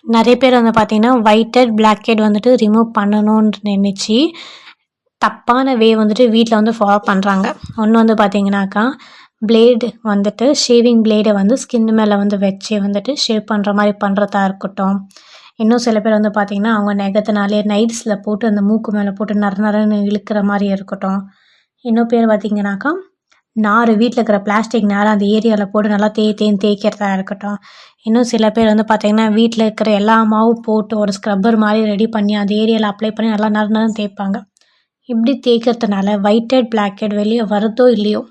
நிறைய பேர் வந்து பார்த்தீங்கன்னா, ஒயிட் ஹெட், பிளாக் ஹெட் வந்துட்டு ரிமூவ் பண்ணணும்னு நினைச்சு, தப்பான வே வந்துட்டு வீட்டில் வந்து ஃபாலோ பண்ணுறாங்க. ஒன்று வந்து பார்த்தீங்கன்னாக்கா, பிளேடு வந்துட்டு ஷேவிங் பிளேடை வந்து ஸ்கின் மேலே வந்து வச்சு வந்துட்டு ஷேவ் பண்ணுற மாதிரி பண்ணுறதா இருக்கட்டும். இன்னும் சில பேர் வந்து பார்த்தீங்கன்னா, அவங்க நகத்தினாலே நைட்ஸில் போட்டு அந்த மூக்கு மேலே போட்டு நரன்னு இழுக்கிற மாதிரி இருக்கட்டும். இன்னும் பேர் பார்த்தீங்கன்னாக்கா, வீட்டில் இருக்கிற பிளாஸ்டிக் நாரை அந்த ஏரியாவில் போட்டு நல்லா தேய்க்கிறதா இருக்கட்டும். இன்னும் சில பேர் வந்து பார்த்தீங்கன்னா, வீட்டில் இருக்கிற எல்லா மாவும் போட்டு ஒரு ஸ்க்ரப்பர் மாதிரி ரெடி பண்ணி அந்த ஏரியாவில் அப்ளை பண்ணி நல்லா நரன்னு தேய்ப்பாங்க. இப்படி தேய்க்கிறதுனால ஒயிட் ஹெட், பிளாக் ஹெட் வெளியே வருதோ இல்லையோ,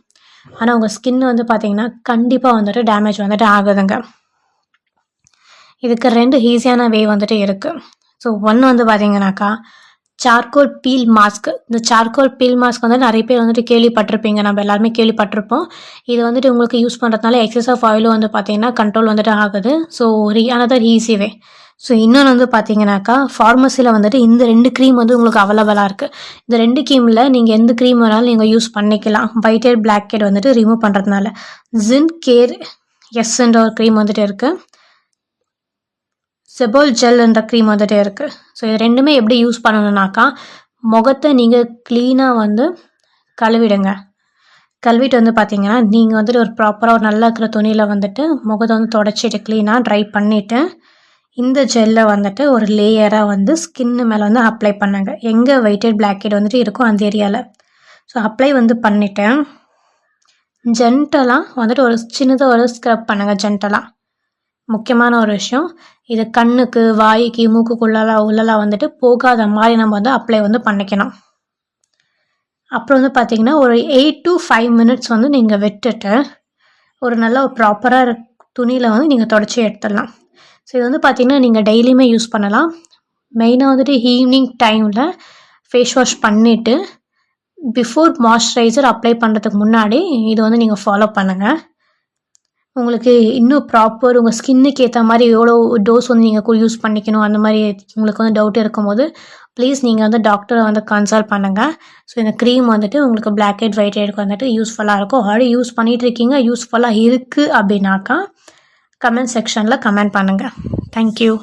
ஆனால் உங்கள் ஸ்கின் வந்து பார்த்தீங்கன்னா கண்டிப்பாக வந்துட்டு டேமேஜ் வந்துட்டு ஆகுதுங்க. இதுக்கு 2 ஈஸியான வே வந்துட்டு இருக்குது. ஸோ ஒன்று வந்து பார்த்தீங்கன்னாக்கா, சார்கோல் பீல் மாஸ்க். இந்த சார்கோல் பீல் மாஸ்க் வந்து நிறைய பேர் வந்துட்டு கேள்விப்பட்டிருப்பீங்க. நம்ம எல்லாருமே கேள்விப்பட்டிருப்போம். இது வந்துட்டு உங்களுக்கு யூஸ் பண்ணுறதுனால எக்ஸஸ் ஆஃப் ஆயிலும் வந்து பார்த்தீங்கன்னா கண்ட்ரோல் வந்துட்டு ஆகுது. So another easy way. So இன்னொன்று வந்து பார்த்தீங்கன்னாக்கா, ஃபார்மசியில் வந்துட்டு இந்த 2 க்ரீம் வந்து உங்களுக்கு அவைலபிளாக இருக்குது. இந்த 2 க்ரீமில் நீங்கள் எந்த க்ரீம் வேணாலும் நீங்கள் யூஸ் பண்ணிக்கலாம். ஒயிட் ஹெட், பிளாக் ஹெட் வந்துட்டு ரிமூவ் பண்ணுறதுனால. ஜின் கேர் எஸ்ன்ற ஒரு க்ரீம் வந்துட்டு இருக்குது. செபோல் ஜெல்ன்ற க்ரீம் வந்துட்டு இருக்குது. ஸோ இது ரெண்டுமே எப்படி யூஸ் பண்ணணுன்னாக்கா, முகத்தை நீங்கள் க்ளீனாக வந்து கழுவிடுங்க. கழுவிட்டு வந்து பார்த்தீங்கன்னா, நீங்கள் வந்துட்டு ஒரு ப்ராப்பராக ஒரு நல்லா இருக்கிற துணியில் வந்துட்டு முகத்தை வந்து தொடச்சிட்டு க்ளீனாக ட்ரை பண்ணிவிட்டு, இந்த ஜெல்லை வந்துட்டு ஒரு லேயராக வந்து ஸ்கின்னு மேலே வந்து அப்ளை பண்ணுங்க. எங்கே ஒயிட் ஹெட், பிளாக் ஹெட் வந்துட்டு இருக்கோ அந்த ஏரியாவில். ஸோ அப்ளை வந்து பண்ணிவிட்டு ஜென்டலாக வந்துட்டு ஒரு சின்னதாக ஒரு ஸ்க்ரப் பண்ணுங்கள். ஜென்டலாக முக்கியமான ஒரு விஷயம், இது கண்ணுக்கு, வாய்க்கு, மூக்குக்குள்ளலாம் வந்துட்டு போகாத மாதிரி நம்ம வந்து அப்ளை வந்து பண்ணிக்கணும். அப்புறம் வந்து பார்த்தீங்கன்னா, ஒரு 8 to 5 மினிட்ஸ் வந்து நீங்கள் விட்டுட்டு ஒரு நல்ல ஒரு ப்ராப்பராக துணியில் வந்து நீங்கள் தொடச்சி எடுத்துடலாம். ஸோ இது வந்து பார்த்தீங்கன்னா, நீங்கள் டெய்லியுமே யூஸ் பண்ணலாம். மெயினாக வந்துட்டு ஈவினிங் டைமில் ஃபேஸ் வாஷ் பண்ணிவிட்டு பிஃபோர் மாய்ஸ்சரைசர் அப்ளை பண்ணுறதுக்கு முன்னாடி இது வந்து நீங்கள் ஃபாலோ பண்ணுங்கள். உங்களுக்கு இன்னும் ப்ராப்பர் உங்கள் ஸ்கின்னுக்கு ஏற்ற மாதிரி எவ்வளோ டோஸ் வந்து நீங்கள் யூஸ் பண்ணிக்கணும் அந்த மாதிரி உங்களுக்கு வந்து டவுட் இருக்கும்போது ப்ளீஸ் நீங்கள் வந்து டாக்டரை வந்து கன்சல்ட் பண்ணுங்கள். ஸோ இந்த க்ரீம் வந்துட்டு உங்களுக்கு பிளாக் ஹெட், ஒயிட் ஹெட்க்கு வந்துட்டு யூஸ்ஃபுல்லாக இருக்கும். ஆல்ரெடி யூஸ் பண்ணிகிட்ருக்கீங்க, யூஸ்ஃபுல்லாக இருக்குது அப்படின்னாக்கா கமெண்ட் செக்ஷனில் கமெண்ட் பண்ணுங்கள். தேங்க்யூ.